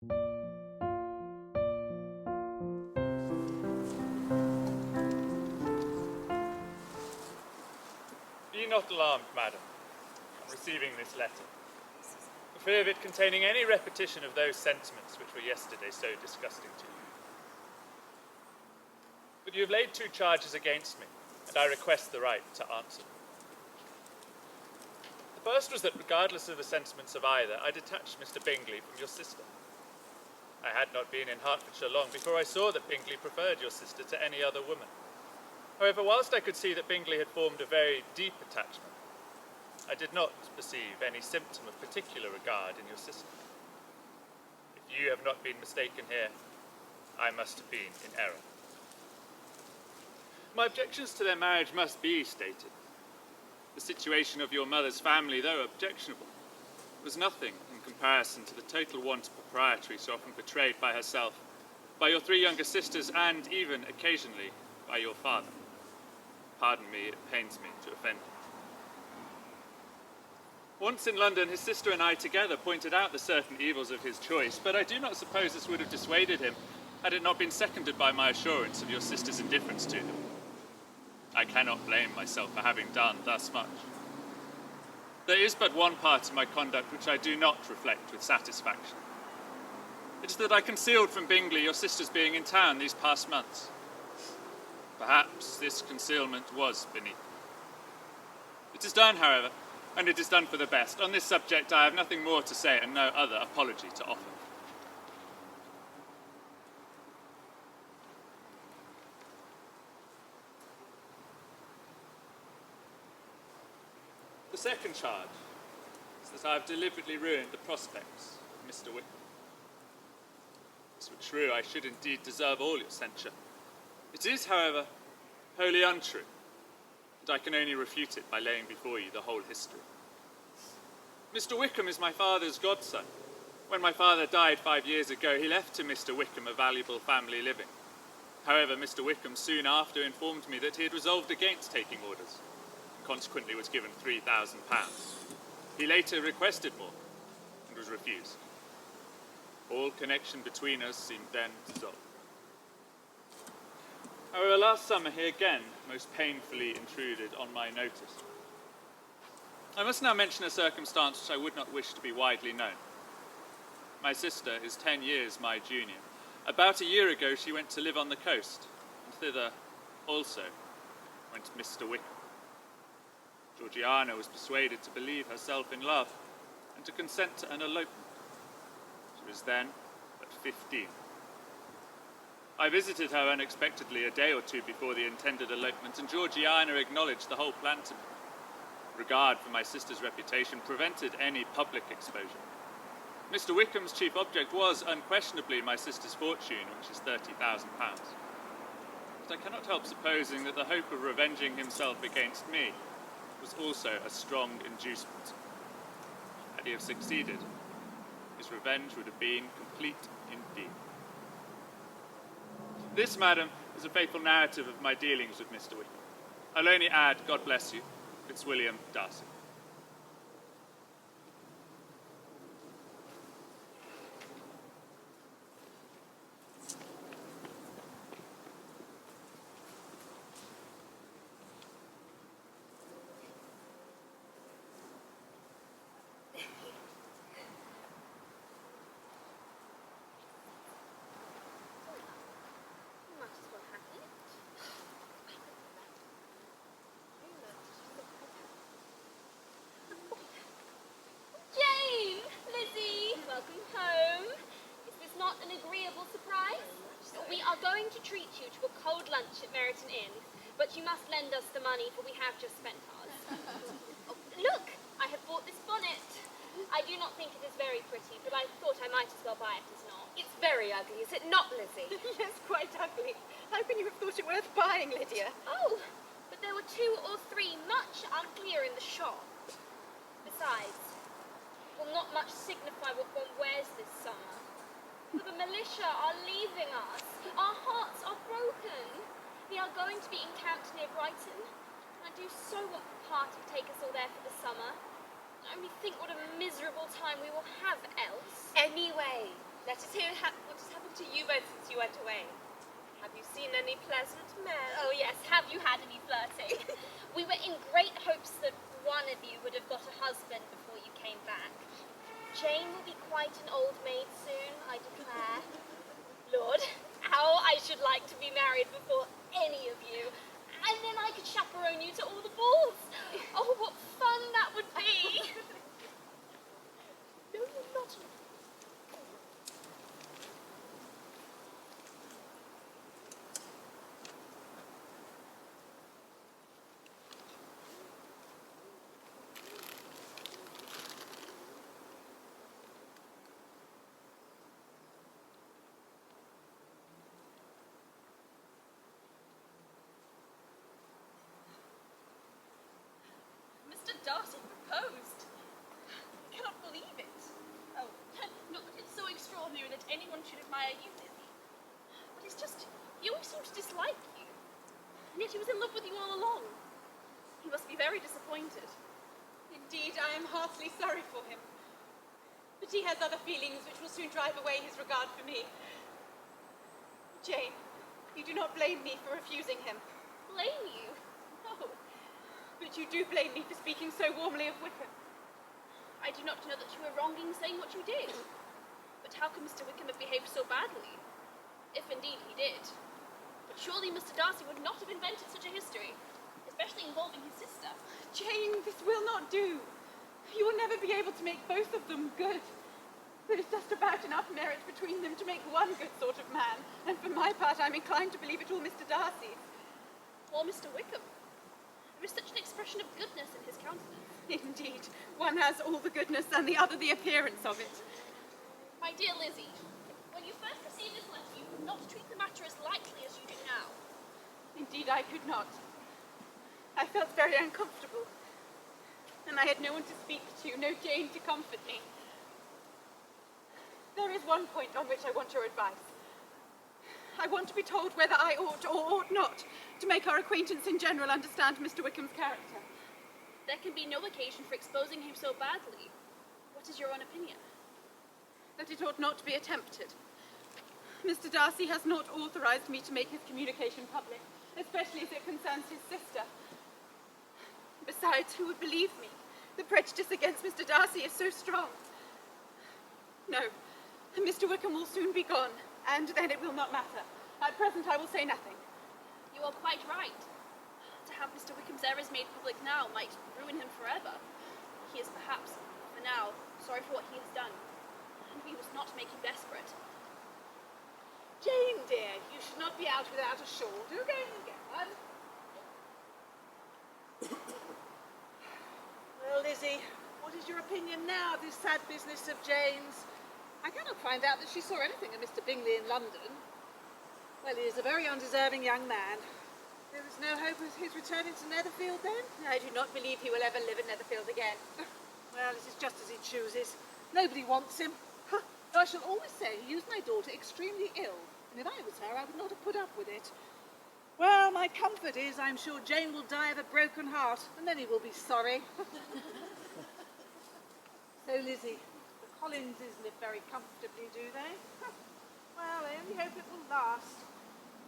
Be not alarmed, madam, on receiving this letter, for fear of it containing any repetition of those sentiments which were yesterday so disgusting to you. But you have laid 2 charges against me, and I request the right to answer them. The first was that, regardless of the sentiments of either, I detached Mr. Bingley from your sister. I had not been in Hertfordshire long before I saw that Bingley preferred your sister to any other woman. However, whilst I could see that Bingley had formed a very deep attachment, I did not perceive any symptom of particular regard in your sister. If you have not been mistaken here, I must have been in error. My objections to their marriage must be stated. The situation of your mother's family, though objectionable, was nothing in comparison to the total want of propriety so often betrayed by herself, by your 3 younger sisters, and even, occasionally, by your father. Pardon me, it pains me to offend you. Once in London, his sister and I together pointed out the certain evils of his choice, but I do not suppose this would have dissuaded him had it not been seconded by my assurance of your sister's indifference to them. I cannot blame myself for having done thus much. There is but one part of my conduct which I do not reflect with satisfaction. It is that I concealed from Bingley your sister's being in town these past months. Perhaps this concealment was beneath. It is done, however, and it is done for the best. On this subject I have nothing more to say and no other apology to offer. The second charge is that I have deliberately ruined the prospects of Mr. Wickham. If this were true, I should indeed deserve all your censure. It is, however, wholly untrue, and I can only refute it by laying before you the whole history. Mr. Wickham is my father's godson. When my father died 5 years ago, he left to Mr. Wickham a valuable family living. However, Mr. Wickham soon after informed me that he had resolved against taking orders, and consequently was given £3,000. He later requested more, and was refused. All connection between us seemed then dissolved. However, last summer he again most painfully intruded on my notice. I must now mention a circumstance which I would not wish to be widely known. My sister is 10 years my junior. About a year ago she went to live on the coast, and thither also went Mr. Wickham. Georgiana was persuaded to believe herself in love, and to consent to an elopement. She was then but 15. I visited her unexpectedly a day or 2 before the intended elopement, and Georgiana acknowledged the whole plan to me. Regard for my sister's reputation prevented any public exposure. Mr. Wickham's chief object was unquestionably my sister's fortune, which is £30,000. But I cannot help supposing that the hope of revenging himself against me was also a strong inducement. Had he have succeeded, his revenge would have been complete indeed. This, madam, is a faithful narrative of my dealings with Mr. Wickham. I'll only add, God bless you, Fitzwilliam Darcy. Treat you to a cold lunch at Meryton Inn, but you must lend us the money, for we have just spent ours. Oh, look, I have bought this bonnet. I do not think it is very pretty, but I thought I might as well buy it as not. It's very ugly, is it not, Lizzie? Yes, quite ugly. How can you have thought it worth buying, Lydia? Oh, but there were 2 or 3 much uglier in the shop. Besides, it will not much signify what one wears this summer. For the militia are leaving us. Our hearts are broken. We are going to be encamped near Brighton. I do so want Papa to take us all there for the summer. Only think what a miserable time we will have else. Anyway, let what has happened to you both since you went away? Have you seen any pleasant men? Oh yes, have you had any flirting? We were in great hopes that one of you would have got a husband before you came back. Jane will be quite an old maid soon, I declare. Lord, how I should like to be married before any of you. And then I could chaperone you to all the balls. Oh, what fun that would be. No, you're not. Mr. Darcy proposed. I cannot believe it. Oh, not that it's so extraordinary that anyone should admire you, Lizzie. But it's just, he always seemed to dislike you. And yet he was in love with you all along. He must be very disappointed. Indeed, I am heartily sorry for him. But he has other feelings which will soon drive away his regard for me. Jane, you do not blame me for refusing him. Blame you? No. But you do blame me for speaking so warmly of Wickham. I do not know that you were wrong in saying what you did. But how can Mr. Wickham have behaved so badly? If indeed he did. But surely Mr. Darcy would not have invented such a history, especially involving his sister. Jane, this will not do. You will never be able to make both of them good. There is just about enough merit between them to make one good sort of man. And for my part, I'm inclined to believe it all Mr. Darcy's. Or Mr. Wickham. There is such an expression of goodness in his countenance. Indeed, one has all the goodness and the other the appearance of it. My dear Lizzie, when you first received this letter, you could not treat the matter as lightly as you do now. Indeed, I could not. I felt very uncomfortable. And I had no one to speak to, no Jane to comfort me. There is one point on which I want your advice. I want to be told whether I ought or ought not to make our acquaintance in general understand Mr. Wickham's character. There can be no occasion for exposing him so badly. What is your own opinion? That it ought not to be attempted. Mr. Darcy has not authorised me to make his communication public, especially as it concerns his sister. Besides, who would believe me? The prejudice against Mr. Darcy is so strong. No, Mr. Wickham will soon be gone, and then it will not matter. At present, I will say nothing. You are quite right. To have Mr. Wickham's errors made public now might ruin him forever. He is perhaps, for now, sorry for what he has done, and we must not make him desperate. Jane, dear, you should not be out without a shawl. Do go and get one. Well, Lizzie, what is your opinion now of this sad business of Jane's? I cannot find out that she saw anything of Mr. Bingley in London. Well, he is a very undeserving young man. There is no hope of his returning to Netherfield, then? I do not believe he will ever live in Netherfield again. Well, it is just as he chooses. Nobody wants him. Huh. I shall always say he used my daughter extremely ill, and if I was her, I would not have put up with it. Well, my comfort is I'm sure Jane will die of a broken heart, and then he will be sorry. So, Lizzie, the Collinses live very comfortably, do they? Well, I only hope it will last.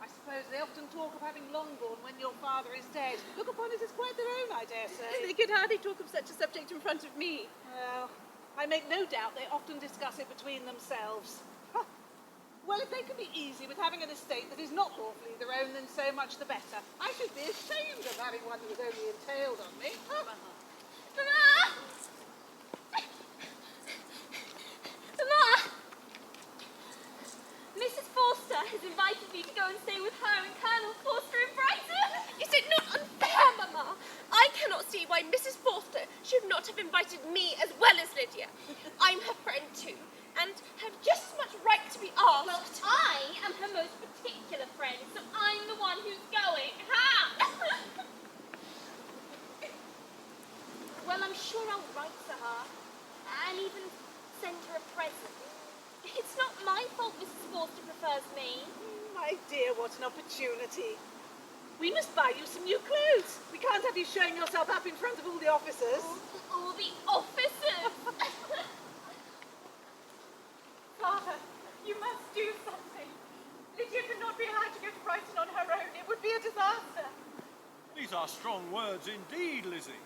I suppose they often talk of having Longbourn when your father is dead. Look upon it as quite their own, I dare say. They could hardly talk of such a subject in front of me. Well, I make no doubt they often discuss it between themselves. Huh. Well, if they can be easy with having an estate that is not lawfully their own, then so much the better. I should be ashamed of having one that was only entailed on me. Huh. Mamma! Mamma! Mrs. Forster has invited me to go and stay with her and Colonel Forster in Brighton. Is it not unfair, Mamma? I cannot see why Mrs. Forster should not have invited me as well as Lydia. I'm her friend too, and have just as much right to be asked. Well, I am her most particular friend, so I'm the one who's going. Ha! Well, I'm sure I'll write to her and even send her a present. It's not my fault Mrs. Forster prefers me. My dear, what an opportunity. We must buy you some new clothes. We can't have you showing yourself up in front of all the officers. All the officers. Father, These are strong words indeed, Lizzie.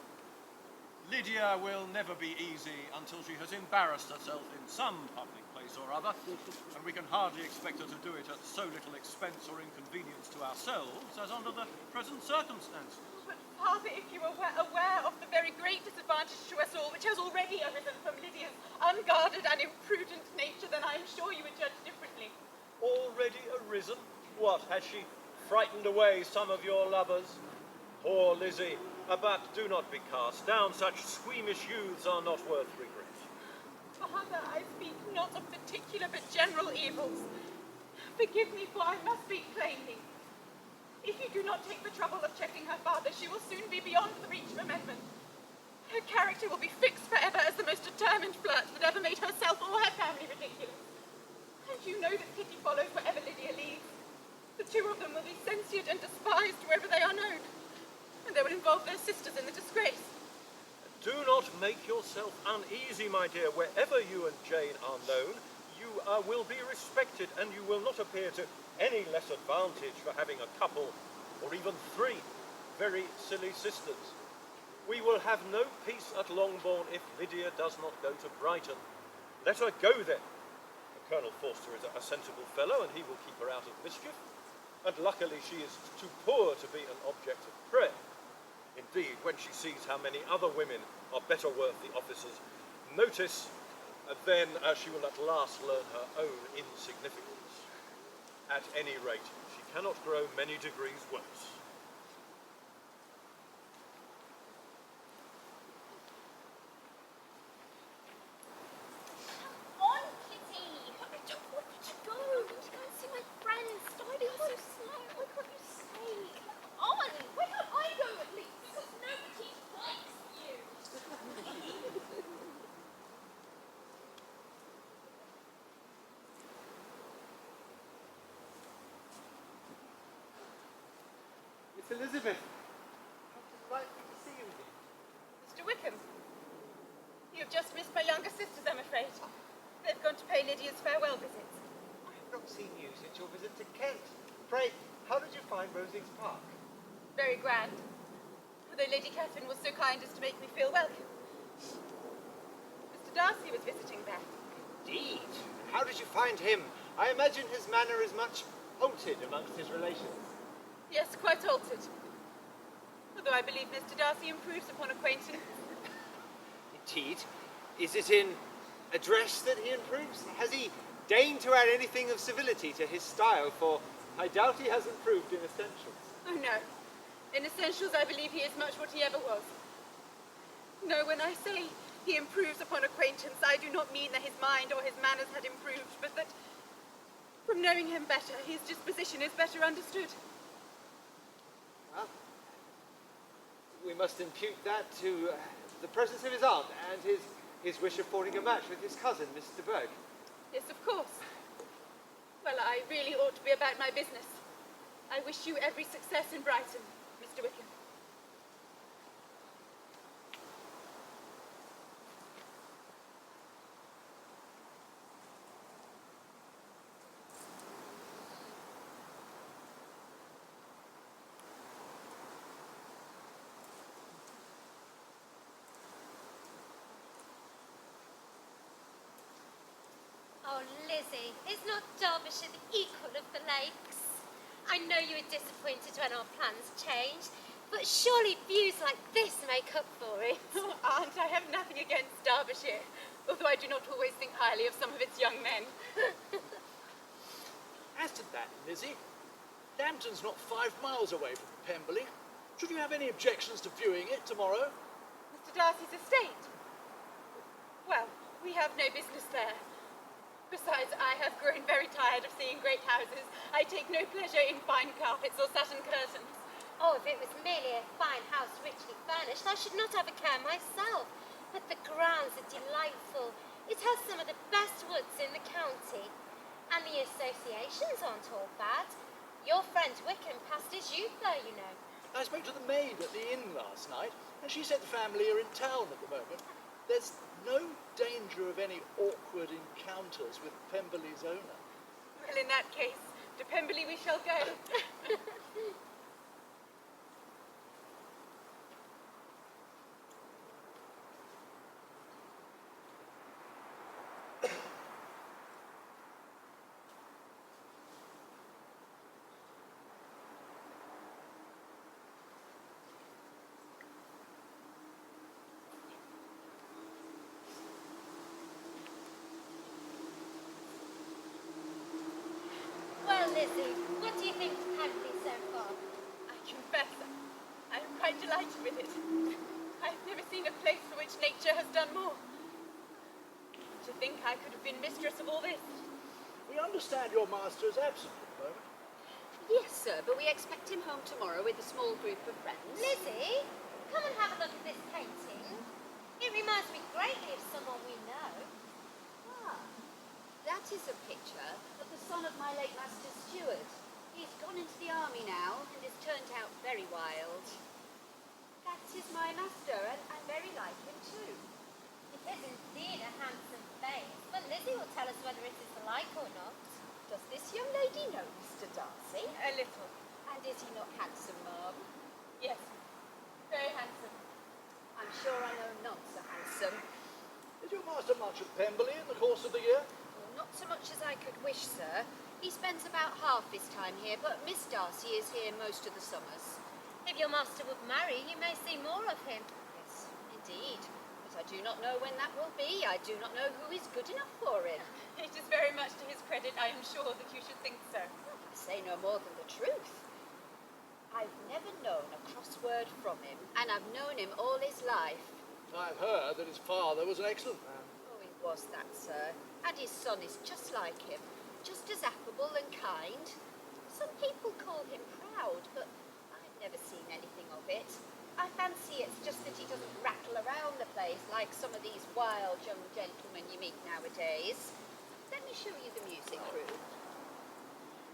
Lydia will never be easy until she has embarrassed herself in some public place or other, and we can hardly expect her to do it at so little expense or inconvenience to ourselves as under the present circumstances. But, Father, if you were aware of the very great disadvantage to us all which has already arisen from Lydia's unguarded and imprudent nature, then I am sure you would judge differently. Already arisen? What, has she frightened away some of your lovers? Poor Lizzie. But do not be cast down. Such squeamish youths are not worth regret. Father, I speak not of particular but general evils. Forgive me, for I must speak plainly. If you do not take the trouble of checking her father, she will soon be beyond the reach of amendment. Her character will be fixed forever as the most determined flirt that ever made herself or her family ridiculous. And you know that pity follows wherever Lydia leads. The two of them will be censured and despised wherever they are known. And they will involve their sisters in the disgrace. Do not make yourself uneasy, my dear. Wherever you and Jane are known, you will be respected, and you will not appear to any less advantage for having a couple, or even 3, very silly sisters. We will have no peace at Longbourn if Lydia does not go to Brighton. Let her go then. Colonel Forster is a sensible fellow, and he will keep her out of mischief. And luckily she is too poor to be an object of prayer. Indeed, when she sees how many other women are better worth the officer's notice, then she will at last learn her own insignificance. At any rate, she cannot grow many degrees worse. On, Kitty! I don't want you to go. I want to go and see my friends. Stop being so slow. What can't you say? Come on! Why can't I go at least? Because nobody likes you. Miss Elizabeth, how delightful to see you again. Mr. Wickham, you have just missed my younger sisters, I'm afraid. They've gone to pay Lydia's farewell visits. I have not seen you since your visit to Kent. Pray, how did you find Rosings Park? Very grand. Although Lady Catherine was so kind as to make me feel welcome. Mr. Darcy was visiting there. Indeed. How did you find him? I imagine his manner is much altered amongst his relations. Yes, quite altered. Although I believe Mr. Darcy improves upon acquaintance. Indeed. Is it in address that he improves? Has he deigned to add anything of civility to his style? For I doubt he has improved in essentials. Oh, no. In essentials, I believe he is much what he ever was. No, when I say he improves upon acquaintance, I do not mean that his mind or his manners had improved, but that from knowing him better, his disposition is better understood. Well, we must impute that to the presence of his aunt and his wish of forming a match with his cousin, Mr. Berg. Yes, of course. Well, I really ought to be about my business. I wish you every success in Brighton, Mr. Wickham. Oh, Lizzie, is not Derbyshire the equal of the lakes? I know you were disappointed when our plans changed, but surely views like this make up for it. Oh, Aunt, I have nothing against Derbyshire, although I do not always think highly of some of its young men. As to that, Lizzie, Lambton's not 5 miles away from Pemberley. Should you have any objections to viewing it tomorrow? Mr. Darcy's estate? Well, we have no business there. Besides, I have grown very tired of seeing great houses. I take no pleasure in fine carpets or satin curtains. Oh, if it was merely a fine house richly furnished, I should not have a care myself. But the grounds are delightful. It has some of the best woods in the county. And the associations aren't all bad. Your friend Wickham passed his youth there, you know. I spoke to the maid at the inn last night, and she said the family are in town at the moment. There's no danger of any awkward encounters with Pemberley's owner. Well, in that case, to Pemberley we shall go. Lizzie, what do you think of Pemberley so far? I confess, I am quite delighted with it. I've never seen a place for which nature has done more. To think I could have been mistress of all this. We understand your master is absent at the moment. Yes, sir, but we expect him home tomorrow with a small group of friends. Lizzie, come and have a look at this painting. It reminds me greatly of someone we know. Ah, that is a picture of the son of my late master Stewart. He's gone into the army now and has turned out very wild. That is my master, and I very like him too. It is indeed a handsome face, but Lizzie will tell us whether it is alike or not. Does this young lady know Mr. Darcy? A little. And is he not handsome, ma'am? Yes. Very handsome. I'm sure I know not so handsome. Is your master much at Pemberley in the course of the year? Well, not so much as I could wish, sir. He spends about half his time here, but Miss Darcy is here most of the summers. If your master would marry, you may see more of him. Yes, indeed. But I do not know when that will be. I do not know who is good enough for him. It is very much to his credit, I am sure, that you should think so. I say no more than the truth. I've never known a cross word from him, and I've known him all his life. I've heard that his father was an excellent man. Oh, he was that, sir. And his son is just like him, just as affable and kind. Some people call him proud, but I've never seen anything of it. I fancy it's just that he doesn't rattle around the place like some of these wild young gentlemen you meet nowadays. Let me show you the music room.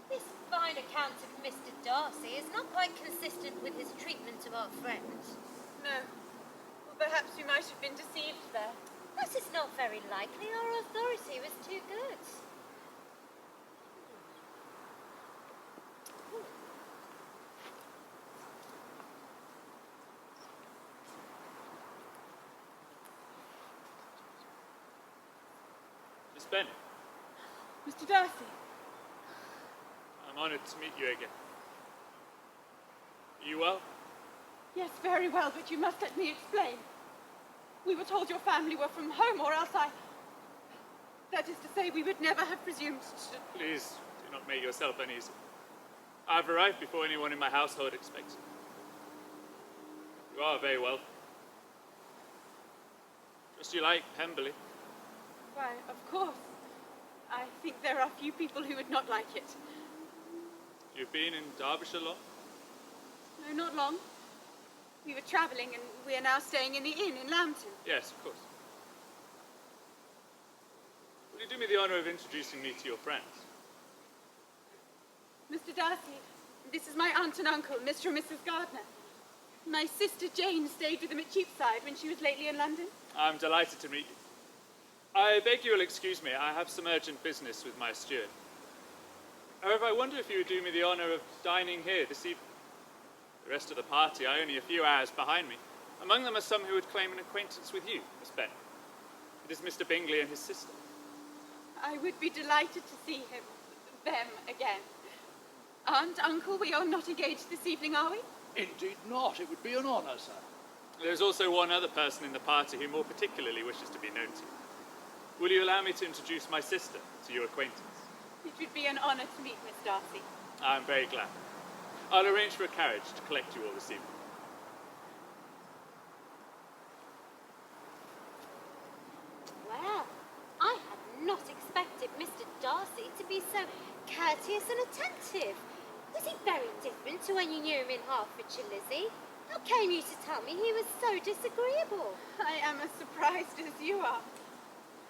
This fine account of Mr. Darcy is not quite consistent with his treatment of our friend. No. Well, perhaps we might have been deceived there. That is not very likely. Our authority was too good. Miss Bennet, Mr. Darcy. I'm honoured to meet you again. Are you well? Yes, very well, but you must let me explain. We were told your family were from home, or else that is to say, we would never have presumed to... Please do not make yourself uneasy. I've arrived before anyone in my household expects. You are very welcome. Just you like Pemberley. Why, of course. I think there are few people who would not like it. You've been in Derbyshire long? No, not long. We were travelling, and we are now staying in the inn in Lambton. Yes, of course. Will you do me the honour of introducing me to your friends? Mr. Darcy, this is my aunt and uncle, Mr. and Mrs. Gardner. My sister Jane stayed with them at Cheapside when she was lately in London. I'm delighted to meet you. I beg you will excuse me. I have some urgent business with my steward. However, I wonder if you would do me the honour of dining here this evening. The rest of the party are only a few hours behind me. Among them are some who would claim an acquaintance with you, Miss Bennet. It is Mr. Bingley and his sister. I would be delighted to see them again. Aunt, uncle, we are not engaged this evening, are we? Indeed not. It would be an honour, sir. There's also one other person in the party who more particularly wishes to be known to you. Will you allow me to introduce my sister to your acquaintance? It would be an honour to meet Miss Darcy. I'm very glad. I'll arrange for a carriage to collect you all this evening. Well, I had not expected Mr. Darcy to be so courteous and attentive. Was he very different to when you knew him in Hertfordshire, Lizzie? How came you to tell me he was so disagreeable? I am as surprised as you are.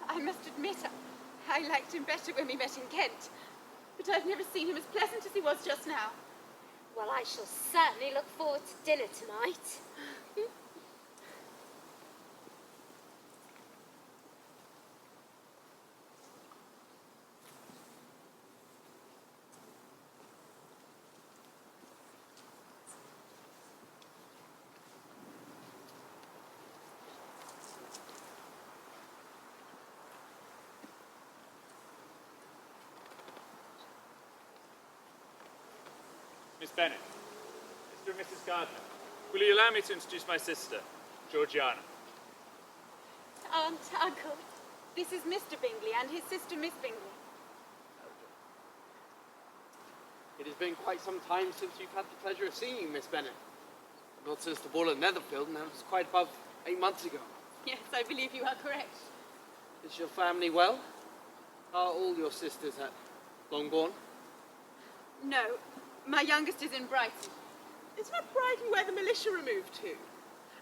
I must admit, I liked him better when we met in Kent. But I've never seen him as pleasant as he was just now. Well, I shall certainly look forward to dinner tonight. Miss Bennet, Mr. and Mrs. Gardner, will you allow me to introduce my sister, Georgiana? Aunt, uncle, this is Mr. Bingley and his sister Miss Bingley. been quite some time since you've had the pleasure of seeing Miss Bennet. Not since the ball at Netherfield, and that was quite above 8 months ago. Yes, I believe you are correct. Is your family well? Are all your sisters at Longbourn? No, my youngest is in Brighton. It's not Brighton where the militia removed to.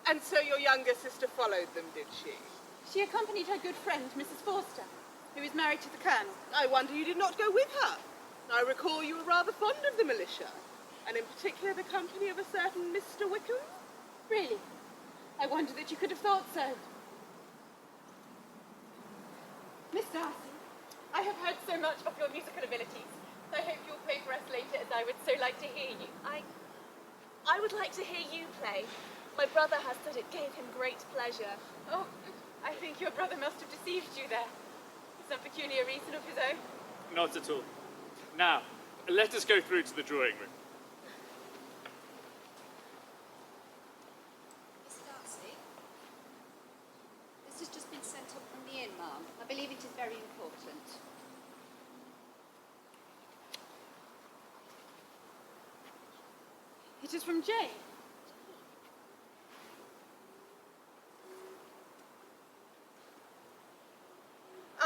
And so your younger sister followed them, did she? She accompanied her good friend, Mrs. Forster, who is married to the Colonel. I wonder you did not go with her. I recall you were rather fond of the militia, and in particular the company of a certain Mr. Wickham. Really? I wonder that you could have thought so. Miss Darcy, I have heard so much of your musical abilities. I hope you'll play for us later, as I would so like to hear you. I would like to hear you play. My brother has said it gave him great pleasure. Oh, I think your brother must have deceived you there. For some peculiar reason of his own. Not at all. Now, let us go through to the drawing room. Miss Darcy, this has just been sent up from the inn, ma'am. I believe it is very important. It is from Jane.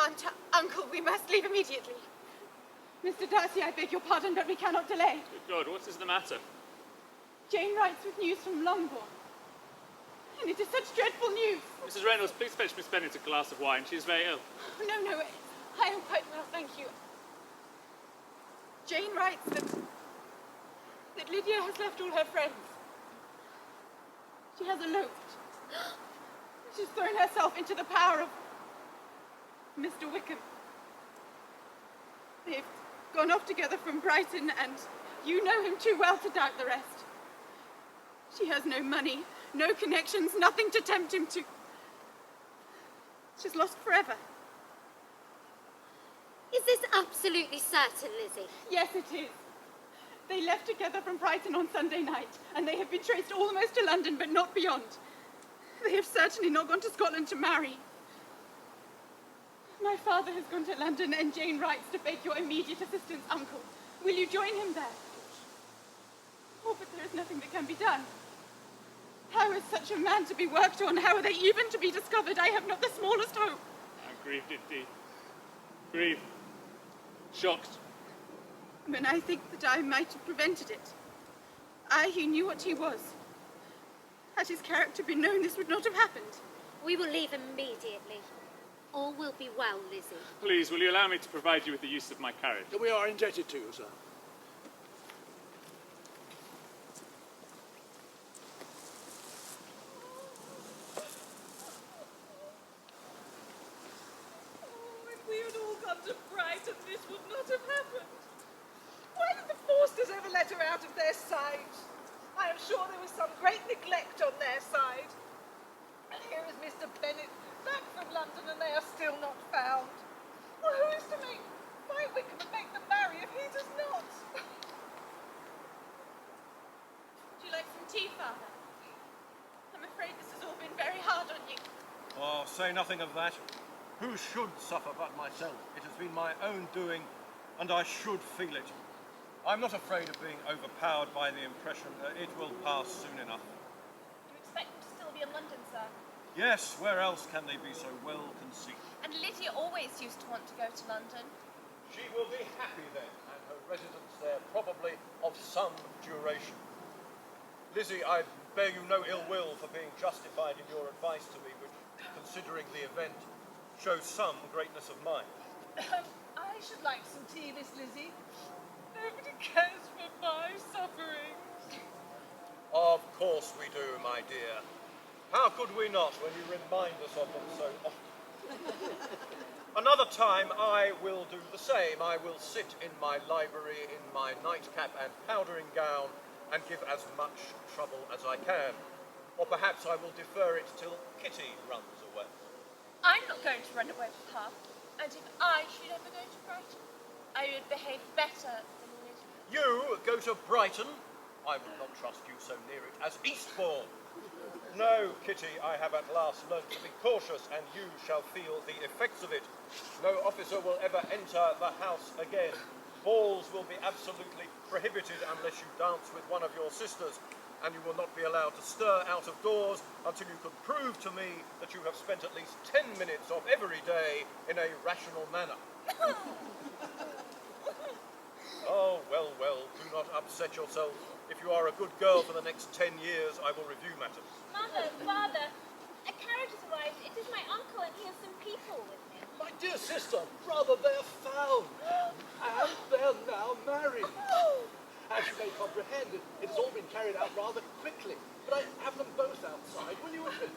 Aunt, Uncle, we must leave immediately. Mr. Darcy, I beg your pardon, but we cannot delay. Good God, what is the matter? Jane writes with news from Longbourn. And it is such dreadful news. Mrs. Reynolds, please fetch Miss Bennet a glass of wine. She is very ill. Oh, no, I am quite well, thank you. Jane writes that Lydia has left all her friends. She has eloped. She's thrown herself into the power of Mr. Wickham. They've gone off together from Brighton, and you know him too well to doubt the rest. She has no money, no connections, nothing to tempt him to. She's lost forever. Is this absolutely certain, Lizzie? Yes, it is. They left together from Brighton on Sunday night, and they have been traced almost to London, but not beyond. They have certainly not gone to Scotland to marry. My father has gone to London, and Jane writes to beg your immediate assistance, Uncle. Will you join him there? Oh, but there is nothing that can be done. How is such a man to be worked on? How are they even to be discovered? I have not the smallest hope. I'm grieved indeed. Grieved. Shocked. When I think that I might have prevented it. I who knew what he was. Had his character been known, this would not have happened. We will leave immediately. All will be well, Lizzie. Please, will you allow me to provide you with the use of my carriage? We are indebted to you, sir. If we had all gone to Brighton, this would not have happened. Why did the Forsters ever let her out of their sight? I am sure there was some great neglect on their side. And here is Mr. Bennet back from London, and they are still not found. Well, who is to find Wickham and make them marry if he does not? Would you like some tea, Father? I'm afraid this has all been very hard on you. Oh, say nothing of that. Who should suffer but myself? It has been my own doing, and I should feel it. I'm not afraid of being overpowered by the impression that it will pass soon enough. Do you expect them to still be in London, sir? Yes, where else can they be so well conceived? And Lydia always used to want to go to London. She will be happy then, and her residence there probably of some duration. Lizzie, I bear you no ill will for being justified in your advice to me, which, considering the event, shows some greatness of mind. I should like some tea, Miss Lizzie. Nobody cares for my sufferings. Of course we do, my dear. How could we not when you remind us of them so often? Another time I will do the same. I will sit in my library in my nightcap and powdering gown and give as much trouble as I can. Or perhaps I will defer it till Kitty runs away. I'm not going to run away with her. And if I should ever go to Brighton, I would behave better than Lydia. You go to Brighton? I would not trust you so near it as Eastbourne. No, Kitty, I have at last learnt to be cautious, and you shall feel the effects of it. No officer will ever enter the house again. balls will be absolutely prohibited unless you dance with one of your sisters, and you will not be allowed to stir out of doors until you can prove to me that you have spent at least 10 minutes of every day in a rational manner. Oh, well, do not upset yourself. If you are a good girl for the next 10 years, I will review matters. Mother, father, a carriage has arrived. It is my uncle and he has some people with him. My dear sister, brother, they're found. And they're now married. As you may comprehend, it has all been carried out rather quickly. But I have them both outside. Will you admit?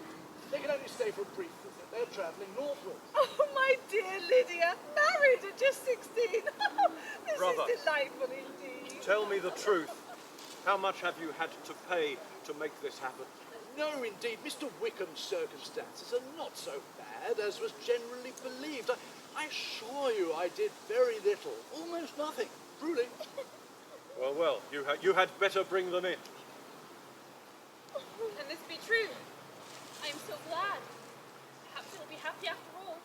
They can only stay for a brief visit. They're travelling northwards. Oh, my dear Lydia, married at just 16. This Brother, is delightful indeed. Tell me the truth. How much have you had to pay to make this happen? No, indeed, Mr. Wickham's circumstances are not so bad as was generally believed. I assure you I did very little, almost nothing, truly. Well, you had better bring them in. Can this be true? I am so glad. Perhaps he'll be happy after all.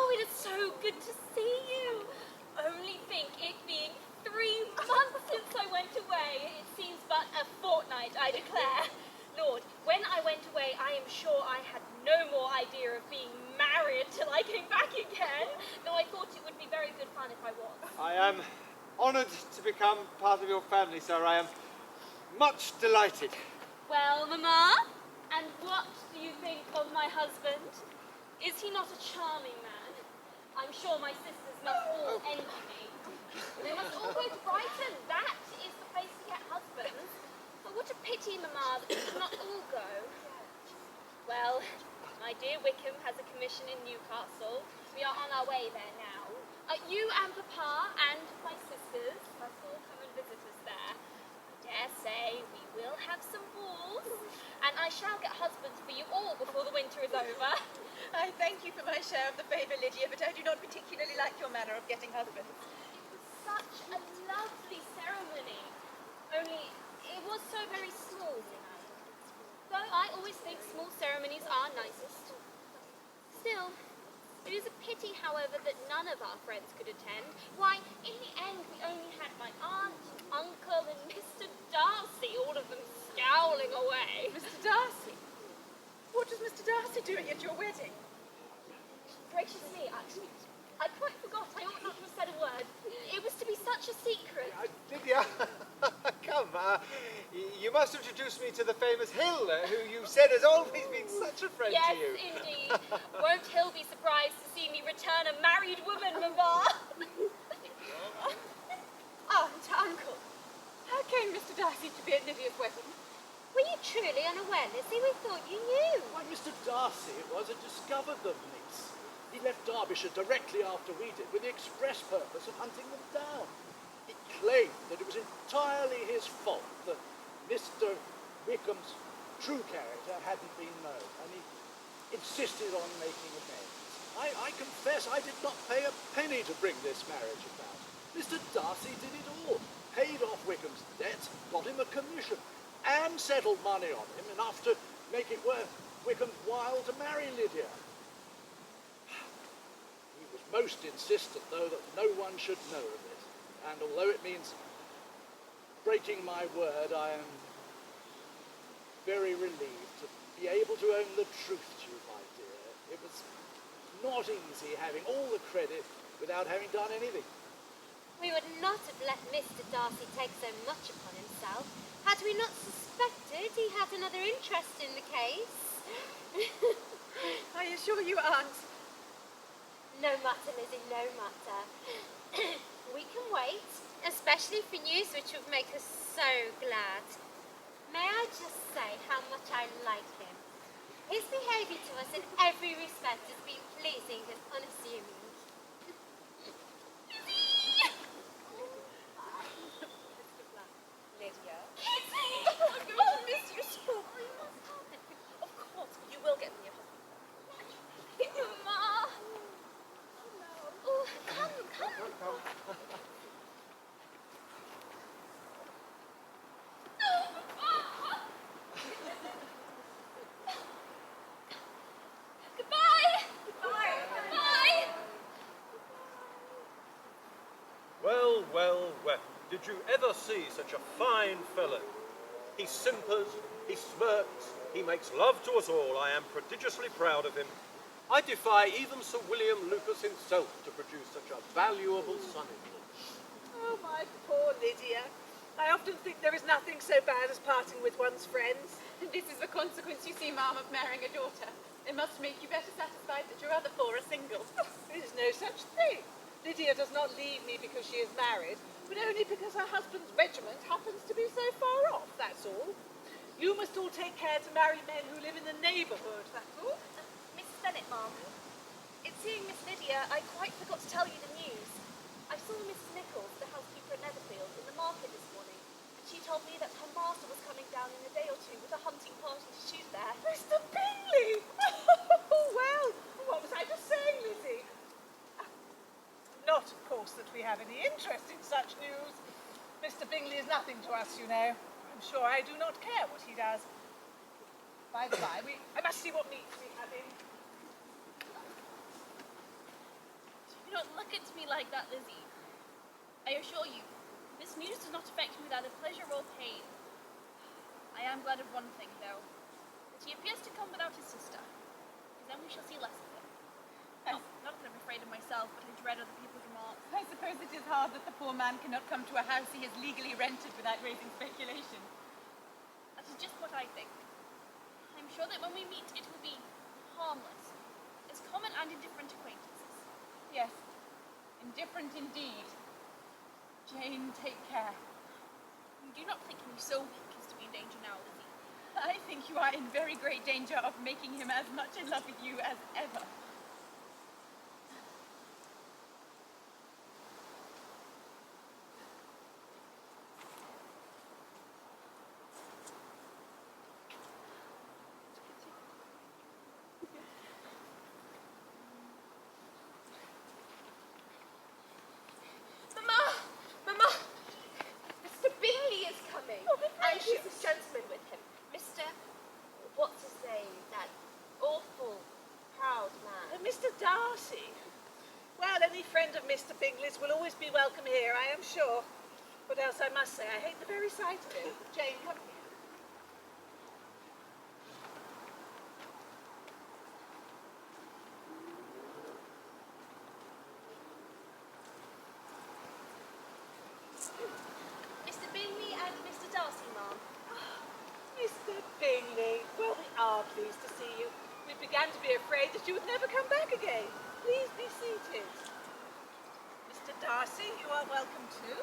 Oh, it is so good to see you. Only think, it being 3 months since I went away. It seems but a fortnight, I declare. Lord, when I went away, I am sure I had no more idea of being married till I came back again, though I thought it would be very good fun if I was. I am honoured to become part of your family, sir. I am much delighted. Well, Mamma, and what do you think of my husband? Is he not a charming man? I'm sure my sisters must all envy me. They must all go to Brighton. That is the place to get husbands. But what a pity, Mamma, that we cannot all go. Well, my dear Wickham has a commission in Newcastle. We are on our way there now. You and Papa and my sisters must all come and visit us there. I dare say we will have some balls, and I shall get husbands for you all before the winter is over. I thank you for my share of the favour, Lydia, but I do not particularly like your manner of getting husbands. Such a lovely ceremony. Only it was so very small tonight. Though I always think small ceremonies are nicest. Still, it is a pity, however, that none of our friends could attend. Why, in the end, we only had my aunt, uncle, and Mr. Darcy, all of them scowling away. Mr. Darcy? What was Mr. Darcy doing at your wedding? Gracious me, actually, I quite forgot. I ought not to have said a word. It was to be such a secret. Lydia, come, you must introduce me to the famous Hill, who you said has always been such a friend Yes, to you. indeed. Won't Hill be surprised to see me return a married woman, Mamma? Aunt, uncle, how came Mr. Darcy to be at Lydia's wedding? Were you truly unaware, Lizzie? We thought you knew. Why, Mr. Darcy it was who discovered them, niece. He left Derbyshire directly after we did with the express purpose of hunting them down. He claimed that it was entirely his fault that Mr. Wickham's true character hadn't been known, and he insisted on making amends. I confess I did not pay a penny to bring this marriage about. Mr. Darcy did it all. Paid off Wickham's debts, got him a commission, and settled money on him enough to make it worth Wickham's while to marry Lydia. He was most insistent, though, that no one should know of it. And although it means breaking my word, I am very relieved to be able to own the truth to you, my dear. It was not easy having all the credit without having done anything. We would not have let Mr. Darcy take so much upon himself had we not suspected he had another interest in the case. I assure you, Aunt. No matter, Lizzie, no matter. We can wait, especially for news which would make us so glad. May I just say how much I like him? His behaviour to us in every respect has been pleasing and unassuming. Lydia. I'll miss you so. Of course, you will get me a husband. Mamma. Oh, come. did you ever see such a fine fellow? He simpers, he smirks, he makes love to us all. I am prodigiously proud of him. I defy even Sir William Lucas himself to produce such a valuable son-in-law. Oh, my poor Lydia. I often think there is nothing so bad as parting with one's friends. And this is the consequence, you see, Ma'am, of marrying a daughter. It must make you better satisfied that your other four are single. There is no such thing. Lydia does not leave me because she is married, but only because her husband's regiment happens to be so far off, that's all. You must all take care to marry men who live in the neighbourhood, that's all. Mrs. Bennet, Ma'am. In seeing Miss Lydia, I quite forgot to tell you the news. I saw Mrs. Nichols, the housekeeper at Netherfield, in the market this morning, and she told me that her master was coming down in a day or two with a hunting party to shoot there. Mr. Bingley! Oh, well, what was I to say, Lizzie? Not, of course, that we have any interest in such news. Mr. Bingley is nothing to us, you know. I'm sure I do not care what he does. By the by, I must see what meat we have in. You don't look at me like that, Lizzie. I assure you, this news does not affect me without a pleasure or pain. I am glad of one thing, though, that he appears to come without his sister, because then we shall see less of him. Not that I'm afraid of myself, but I dread other people's remarks. I suppose it is hard that the poor man cannot come to a house he has legally rented without raising speculation. That is just what I think. I'm sure that when we meet, it will be harmless, as common and indifferent acquaintances. Yes, indifferent indeed. Jane, take care. You do not think me so weak as to be in danger now, Lizzie? I think you are in very great danger of making him as much in love with you as ever. Mamma! Mr. Bingley is coming. And she's a gentleman with him. Mr. What's his name? That awful, proud man. Mr. Darcy. Well, any friend of Mr. Bingley's will always be welcome here, I am sure. What else I must say, I hate the very sight of him. Jane, come here. Mr. Bingley and Mr. Darcy, ma'am. Mr. Bingley, well, we are pleased to see you. We began to be afraid that you would never come back again. Please be seated. Mr. Darcy, you are welcome too.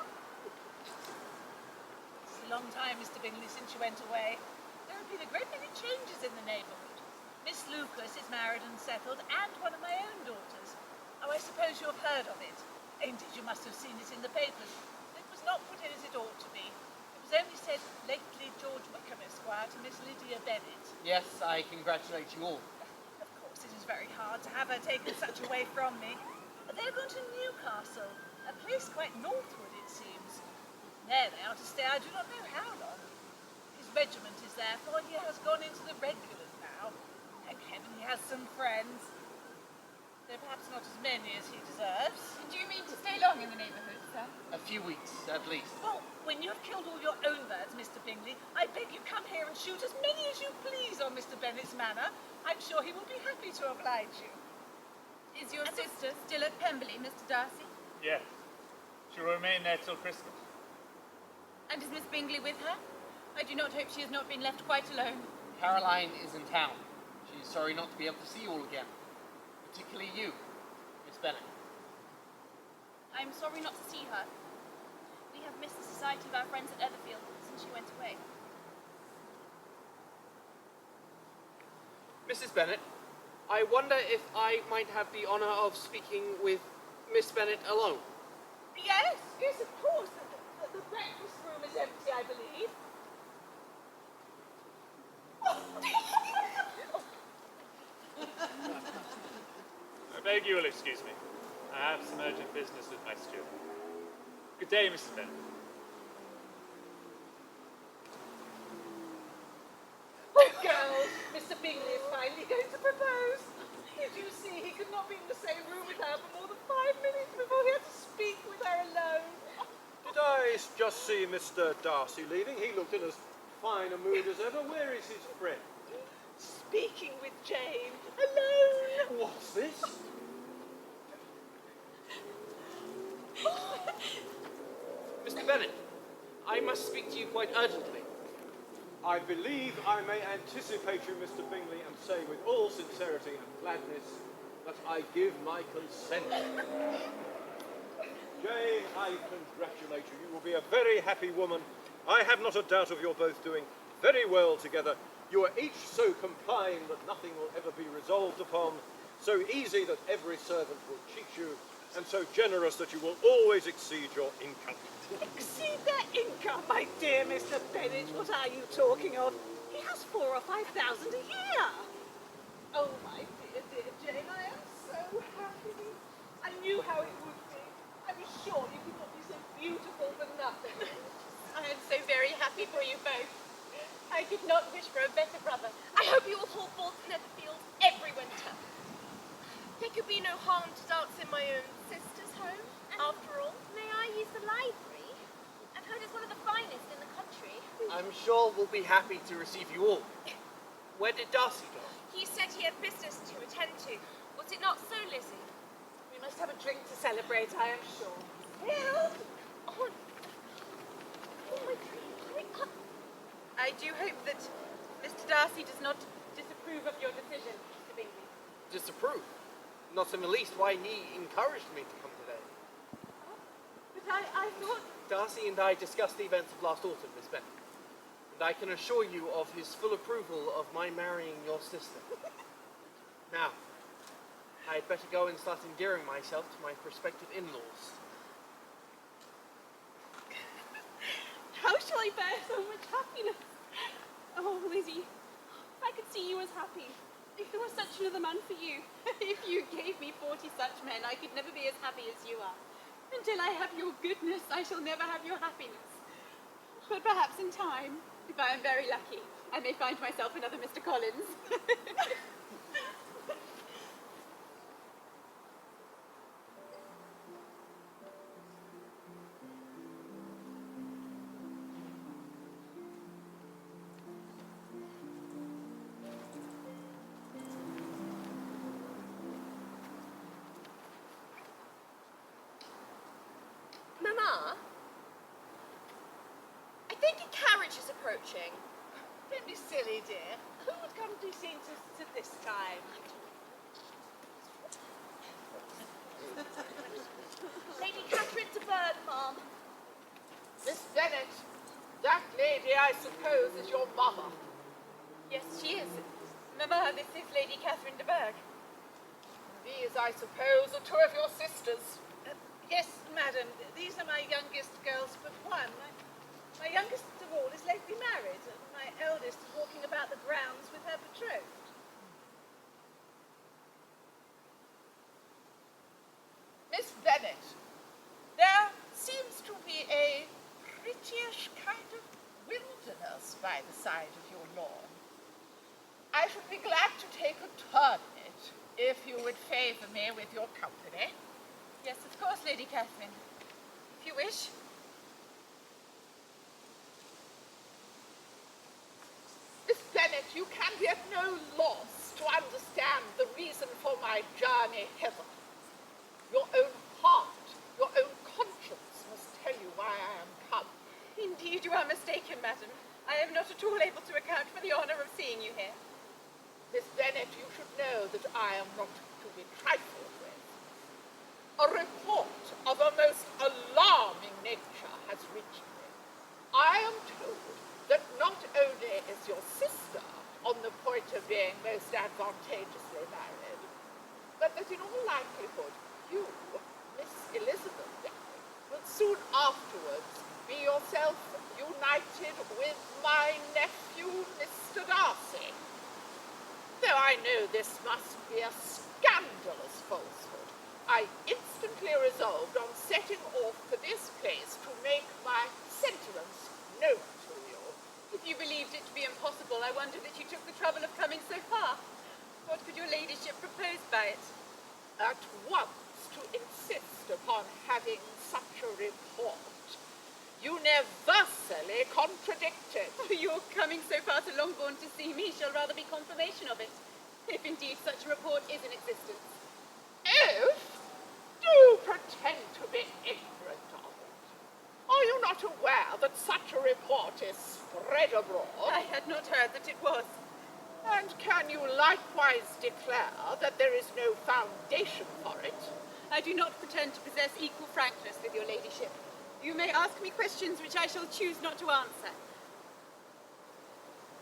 It's a long time, Mr. Bingley, since you went away. There have been a great many changes in the neighbourhood. Miss Lucas is married and settled, and one of my own daughters. Oh, I suppose you have heard of it. Indeed, you must have seen it in the papers. It was not put in as it ought to be. It was only said, lately George Wickham, Esquire, to Miss Lydia Bennet. Yes, I congratulate you all. Of course, it is very hard to have her taken such away from me. They're going to Newcastle, a place quite northward, it seems. There they are to stay, I do not know how long. His regiment is there, for he has gone into the regulars now. Thank heaven he has some friends. Though perhaps not as many as he deserves. Do you mean to stay long in the neighbourhood, sir? A few weeks, at least. Well, when you have killed all your own birds, Mr. Bingley, I beg you come here and shoot as many as you please on Mr. Bennet's manor. I'm sure he will be happy to oblige you. Is your sister still at Pemberley, Mr. Darcy? Yes. She'll remain there till Christmas. And is Miss Bingley with her? I do not hope she has not been left quite alone. Caroline is in town. She's sorry not to be able to see you all again. Particularly you, Miss Bennet. I'm sorry not to see her. We have missed the society of our friends at Netherfield since she went away. Mrs. Bennet, I wonder if I might have the honour of speaking with Miss Bennet alone. Yes, yes, of course. The breakfast room is empty, I believe. I beg you will excuse me. I have some urgent business with my steward. Good day, Mrs. Bennet. Girls, Mr. Bingley is finally going to propose. Did you see he could not be in the same room with her for more than 5 minutes before he had to speak with her alone? Did Did I just see Mr. Darcy leaving? He looked in as fine a mood as ever. Where is his friend? Speaking with Jane. Alone. What's this? Mr. Bennet, I must speak to you quite urgently. I believe I may anticipate you, Mr. Bingley, and say with all sincerity and gladness that I give my consent. Jane, I congratulate you. You will be a very happy woman. I have not a doubt of your both doing very well together. You are each so complying that nothing will ever be resolved upon, so easy that every servant will cheat you, and so generous that you will always exceed your income. Exceed their income, my dear Mr. Bennet. What are you talking of? He has 4,000 or 5,000 a year. Oh, my dear Jane, I am so happy. I knew how it would be. I was sure you could not be so beautiful for nothing. I am so very happy for you both. I could not wish for a better brother. I hope you will hold forth to Netherfield every winter. There could be no harm to dance in my own sister's home, after all. May I use the library? I've heard it's one of the finest in the country. I'm sure we'll be happy to receive you all. Where did Darcy go? He said he had business to attend to. Was it not so, Lizzie? We must have a drink to celebrate, I am sure. Well, Oh my God. I do hope that Mr. Darcy does not disapprove of your decision, Mr. Bingley. Disapprove? Not in the least. Why, he encouraged me to come today. but I thought... Darcy and I discussed the events of last autumn, Miss Bennet. And I can assure you of his full approval of my marrying your sister. Now, I'd better go and start endearing myself to my prospective in-laws. How shall I bear so much happiness? Oh, Lizzie, if I could see you as happy, if there was such another man for you, if you gave me 40 such men, I could never be as happy as you are. Until I have your goodness, I shall never have your happiness. But perhaps in time, if I am very lucky, I may find myself another Mr. Collins. Mamma, I think a carriage is approaching. Don't be silly, dear. Who would come to be seen at this time? Lady Catherine de Bourgh, Ma'am. Miss Bennet, that lady, I suppose, is your mother. Yes, she is. Mamma, this is Lady Catherine de Bourgh. These, I suppose, are two of your sisters. Yes, madam. These are my youngest girls but one. My youngest of all is lately married, and my eldest is walking about the grounds with her betrothed. Miss Bennet, there seems to be a prettyish kind of wilderness by the side of your lawn. I should be glad to take a turn in it, if you would favour me with your company. Yes, of course, Lady Catherine. If you wish. Miss Bennet, you can be at no loss to understand the reason for my journey hither. Your own heart, your own conscience must tell you why I am come. Indeed, you are mistaken, madam. I am not at all able to account for the honour of seeing you here. Miss Bennet, you should know that I am not to be trifled with. A report of a most alarming nature has reached me. I am told that not only is your sister on the point of being most advantageously married, but that in all likelihood you, Miss Elizabeth Bennet, will soon afterwards be yourself united with my nephew, Mr. Darcy. Though I know this must be a scandalous falsehood, I instantly resolved on setting off for this place to make my sentiments known to you. If you believed it to be impossible, I wonder that you took the trouble of coming so far. What could your ladyship propose by it? At once to insist upon having such a report universally contradicted. Your coming so far to Longbourn to see me shall rather be confirmation of it, if indeed such a report is in existence. If do pretend to be ignorant of it. Are you not aware that such a report is spread abroad? I had not heard that it was. And can you likewise declare that there is no foundation for it? I do not pretend to possess equal frankness with your ladyship. You may ask me questions which I shall choose not to answer.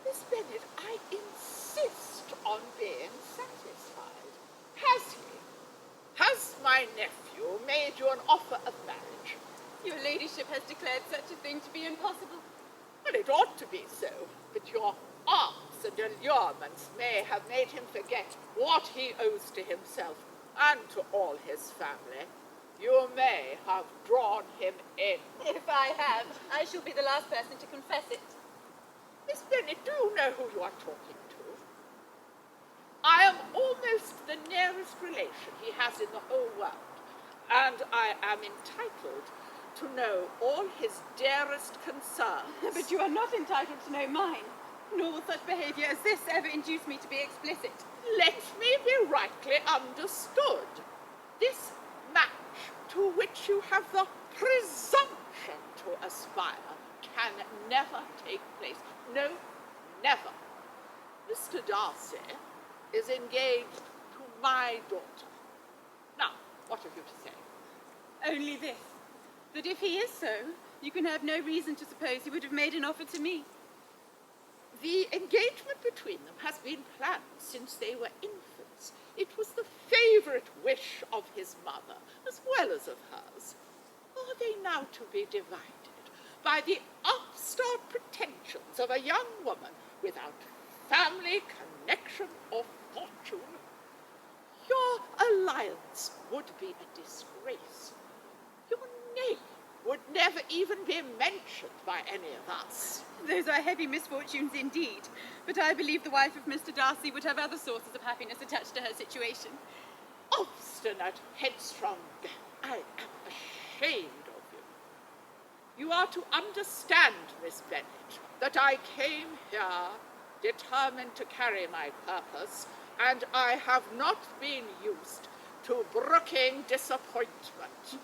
Miss Bennet, I insist on being satisfied. Has he? Has my nephew made you an offer of marriage? Your ladyship has declared such a thing to be impossible. Well, it ought to be so, but your arts and allurements may have made him forget what he owes to himself and to all his family. You may have drawn him in. If I have, I shall be the last person to confess it. Miss Bennet, do you know who you are talking to? I am almost the nearest relation he has in the whole world, and I am entitled to know all his dearest concerns. But you are not entitled to know mine, nor will such behaviour as this ever induce me to be explicit. Let me be rightly understood. This match to which you have the presumption to aspire can never take place. No, never. Mr. Darcy is engaged to my daughter. Now, what have you to say? Only this, that if he is so, you can have no reason to suppose he would have made an offer to me. The engagement between them has been planned since they were infants. It was the favourite wish of his mother, as well as of hers. Are they now to be divided by the upstart pretensions of a young woman without family connection or fortune? Your alliance would be a disgrace. Your name would never even be mentioned by any of us. Those are heavy misfortunes indeed, but I believe the wife of Mr. Darcy would have other sources of happiness attached to her situation. Obstinate, headstrong girl, I am ashamed of you. You are to understand, Miss Bennet, that I came here determined to carry my purpose, and I have not been used to brooking disappointment.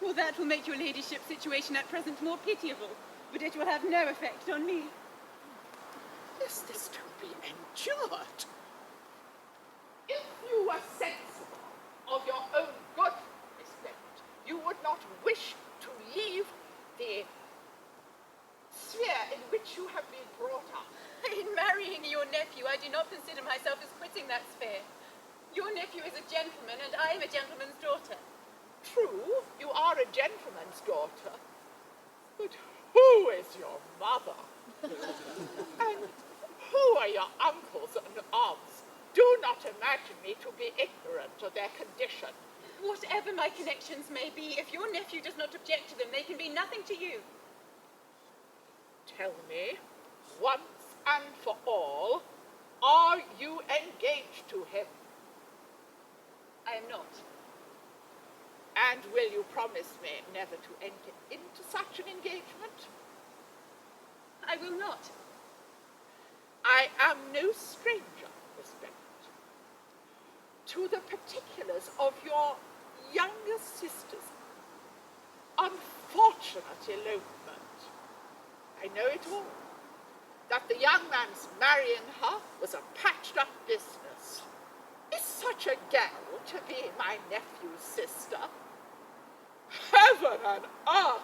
Well, that will make your ladyship's situation at present more pitiable, but it will have no effect on me. Is this to be endured? If you were sensible of your own good, Miss Bennet, you would not wish to leave the sphere in which you have been brought up. In marrying your nephew, I do not consider myself as quitting that sphere. Your nephew is a gentleman, and I am a gentleman's daughter. True, you are a gentleman's daughter, but who is your mother? And who are your uncles and aunts? Do not imagine me to be ignorant of their condition. Whatever my connections may be, if your nephew does not object to them, they can be nothing to you. Tell me, once and for all, are you engaged to him? I am not. And will you promise me never to enter into such an engagement? I will not. I am no stranger, Miss Bennet, to the particulars of your younger sister's unfortunate elopement. I know it all. That the young man's marrying her was a patched-up business. Is such a girl to be my nephew's sister? Heaven and earth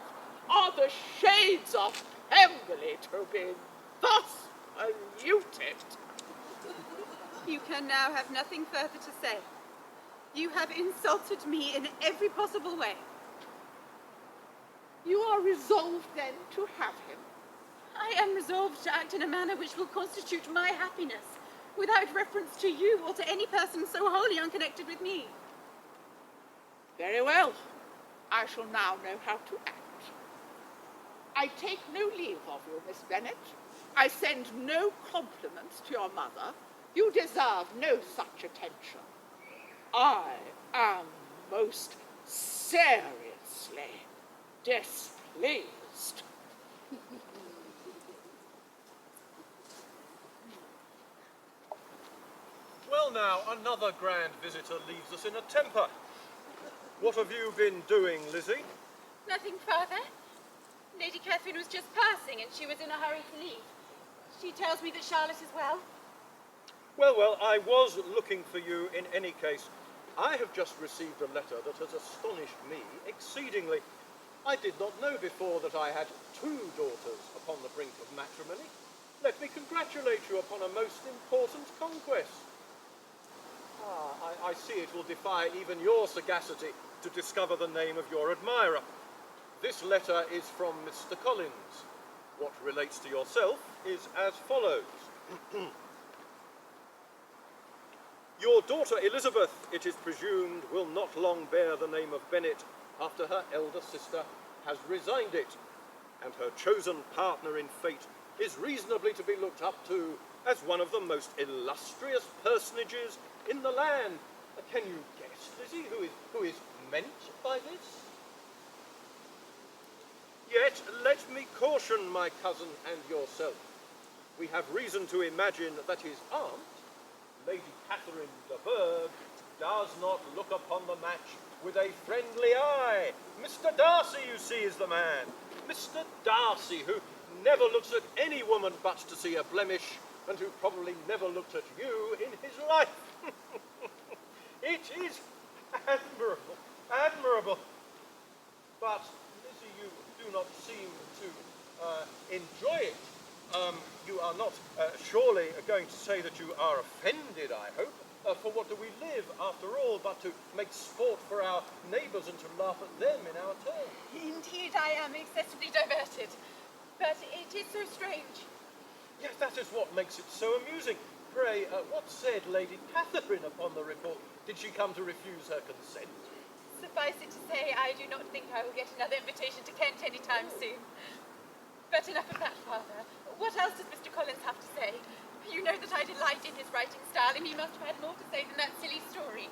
are the shades of Pemberley to be thus polluted. You can now have nothing further to say. You have insulted me in every possible way. You are resolved, then, to have him? I am resolved to act in a manner which will constitute my happiness, without reference to you or to any person so wholly unconnected with me. Very well. I shall now know how to act. I take no leave of you, Miss Bennet. I send no compliments to your mother. You deserve no such attention. I am most seriously displeased. Well now, another grand visitor leaves us in a temper. What have you been doing, Lizzie? Nothing further. Lady Catherine was just passing and she was in a hurry to leave. She tells me that Charlotte is well. Well, I was looking for you in any case. I have just received a letter that has astonished me exceedingly. I did not know before that I had 2 daughters upon the brink of matrimony. Let me congratulate you upon a most important conquest. I see it will defy even your sagacity to discover the name of your admirer. This letter is from Mr. Collins. What relates to yourself is as follows. Your daughter Elizabeth, it is presumed, will not long bear the name of Bennet after her elder sister has resigned it, and her chosen partner in fate is reasonably to be looked up to as one of the most illustrious personages in the land. Can you guess, Lizzie, who is meant by this? Yet let me caution my cousin and yourself. We have reason to imagine that his aunt, Lady Catherine de Bourgh, does not look upon the match with a friendly eye. Mr. Darcy, you see, is the man. Mr. Darcy, who never looks at any woman but to see a blemish, and who probably never looked at you in his life. It is admirable, admirable. But, Lizzie, you do not seem to enjoy it. You are not surely going to say that you are offended, I hope. For what do we live, after all, but to make sport for our neighbours and to laugh at them in our turn? Indeed, I am excessively diverted. But it is so strange. Yes, that is what makes it so amusing. Pray, what said Lady Catherine upon the report? Did she come to refuse her consent? Suffice it to say, I do not think I will get another invitation to Kent any time soon. But enough of that, Father. What else does Mr. Collins have to say? You know that I delight in his writing style, and he must have had more to say than that silly story.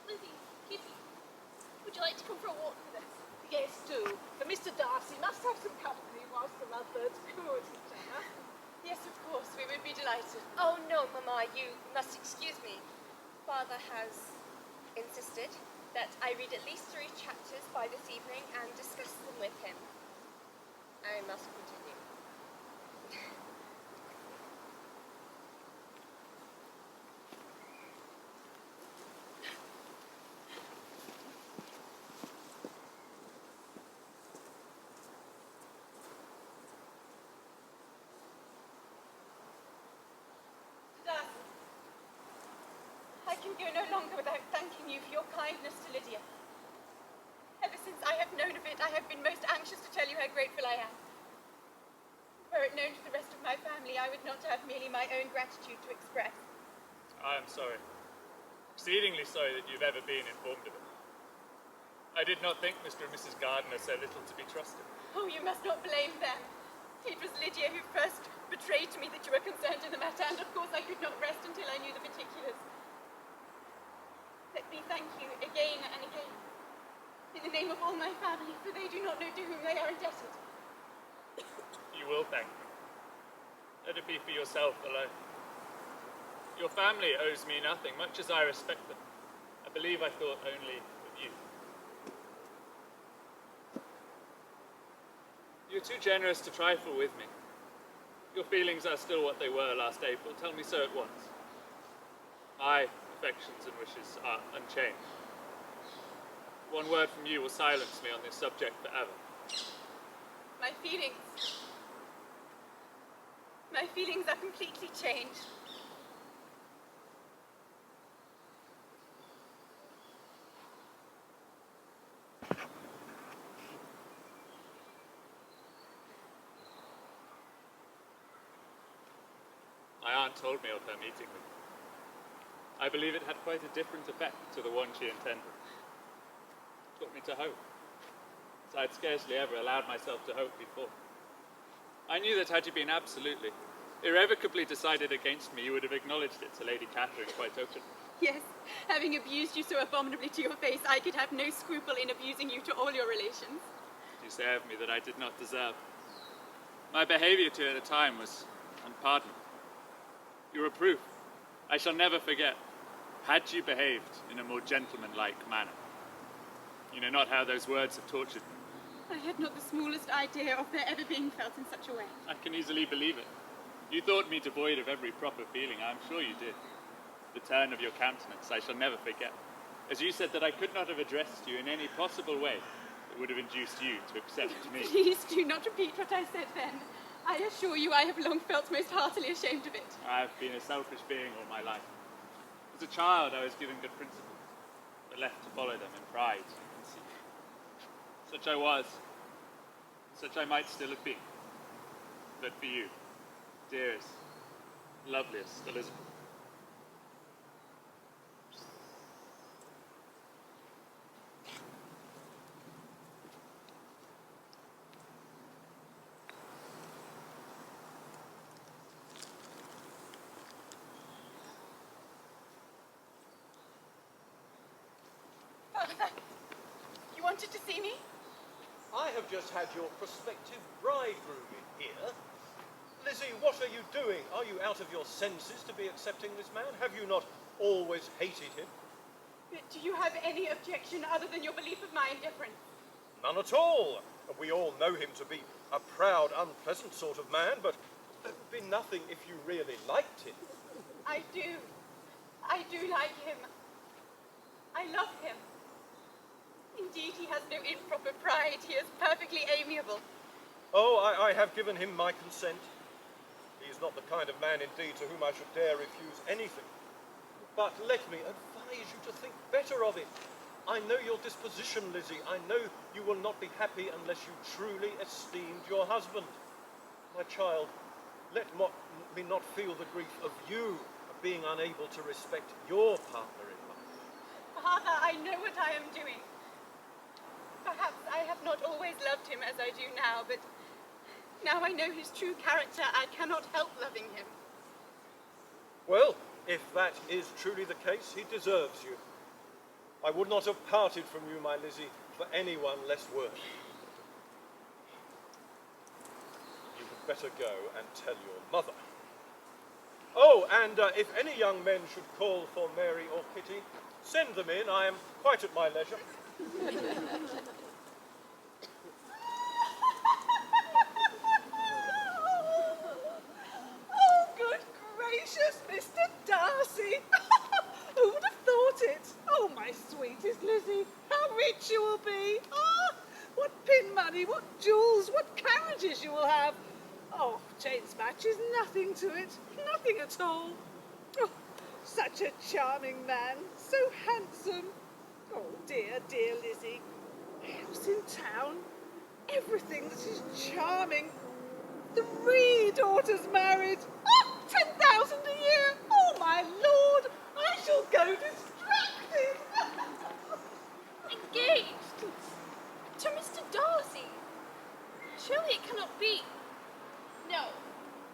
Lizzie, Kitty, would you like to come for a walk with us? Yes, do. For Mr. Darcy must have some company whilst the lovebirds coo at each other. Yes, of course, we would be delighted. Oh no, Mamma, you must excuse me. Father has insisted that I read at least 3 chapters by this evening and discuss them with him. I must continue. Darcy, I can go no longer without thanking you for your kindness to Lydia. Ever since I have known of it, I have been most anxious to tell you how grateful I am. Were it known to the rest of my family, I would not have merely my own gratitude to express. I am sorry. Exceedingly sorry that you've ever been informed of it. I did not think Mr. and Mrs. Gardiner so little to be trusted. Oh, you must not blame them. It was Lydia who first betrayed to me that you were concerned in the matter, and of course I could not rest until I knew the particulars. Let me thank you again and again, in the name of all my family, for they do not know to whom they are indebted. You will thank me. Let it be for yourself alone. Your family owes me nothing, much as I respect them. I believe I thought only of you. You're too generous to trifle with me. Your feelings are still what they were last April. Tell me so at once. My affections and wishes are unchanged. One word from you will silence me on this subject forever. My feelings are completely changed. aunt told me of her meeting with him. I believe it had quite a different effect to the one she intended. It taught me to hope, as I'd scarcely ever allowed myself to hope before. I knew that had you been absolutely, irrevocably decided against me, you would have acknowledged it to Lady Catherine quite openly. Yes, having abused you so abominably to your face, I could have no scruple in abusing you to all your relations. You say of me that I did not deserve. My behaviour to you at the time was unpardonable. Your reproof, I shall never forget. Had you behaved in a more gentlemanlike manner. You know not how those words have tortured me. I had not the smallest idea of their ever being felt in such a way. I can easily believe it. You thought me devoid of every proper feeling, I am sure you did. The turn of your countenance I shall never forget, as you said that I could not have addressed you in any possible way that would have induced you to accept me. Please do not repeat what I said then. I assure you I have long felt most heartily ashamed of it. I have been a selfish being all my life. As a child I was given good principles, but left to follow them in pride and conceit. Such I was, such I might still have been, but for you, dearest, loveliest Elizabeth. Father, you wanted to see me? I have just had your prospective bridegroom in here. Lizzie, what are you doing? Are you out of your senses to be accepting this man? Have you not always hated him? Do you have any objection other than your belief of my indifference? None at all. We all know him to be a proud, unpleasant sort of man, but it would be nothing if you really liked him. I do. I do like him. I love him. Indeed, he has no improper pride. He is perfectly amiable. Oh, I have given him my consent. He is not the kind of man, indeed, to whom I should dare refuse anything. But let me advise you to think better of it. I know your disposition, Lizzie. I know you will not be happy unless you truly esteemed your husband. My child, let me not feel the grief of you of being unable to respect your partner in life. Father, I know what I am doing. Perhaps I have not always loved him as I do now, but now I know his true character, I cannot help loving him. Well, if that is truly the case, he deserves you. I would not have parted from you, my Lizzie, for anyone less worthy. You had better go and tell your mother. Oh, and if any young men should call for Mary or Kitty, send them in. I am quite at my leisure. Oh, good gracious, Mr. Darcy! Who would have thought it? Oh, my sweetest Lizzie, how rich you will be! Ah, what pin money, what jewels, what carriages you will have! Oh, Jane's match is nothing to it, nothing at all. Oh, such a charming man, so handsome. Oh, dear, dear Lizzie. House in town, everything that is charming. 3 daughters married. Oh, 10,000 a year. Oh, my lord, I shall go distracted. Engaged? To Mr. Darcy? Surely it cannot be. No.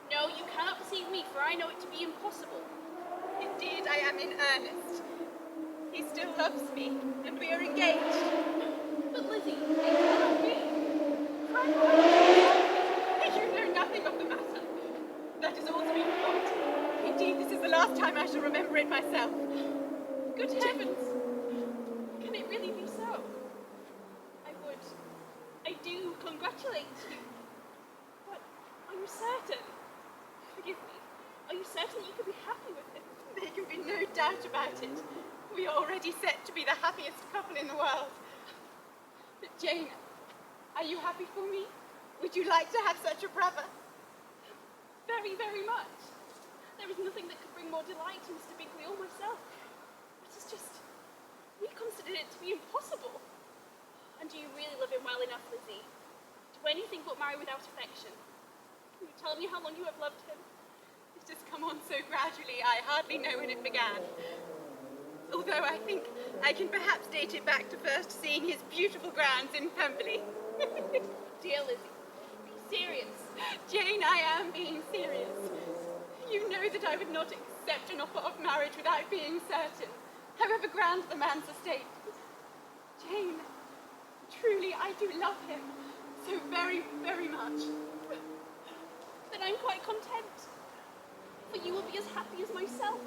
No, you cannot deceive me, for I know it to be impossible. Indeed, I am in earnest. He still loves me, and we are engaged. But Lizzie, it cannot be. For I know You know nothing of the matter. That is all to be forgotten. Indeed, this is the last time I shall remember it myself. Good heavens! Can it really be so? I do congratulate you. But are you certain? Forgive me. Are you certain you could be happy with him? There can be no doubt about it. We are already set to be the happiest couple in the world. But Jane, are you happy for me? Would you like to have such a brother? Very, very much. There is nothing that could bring more delight to Mr. Bingley or myself. It is just, we considered it to be impossible. And do you really love him well enough, Lizzie, to anything but marry without affection? Can you tell me how long you have loved him? It just come on so gradually I hardly know when it began. Although I think I can perhaps date it back to first seeing his beautiful grounds in Pemberley. Dear Lizzie, be serious. Jane, I am being serious. You know that I would not accept an offer of marriage without being certain, however grand the man's estate. Jane, truly I do love him so very, very much. Then I'm quite content. For you will be as happy as myself.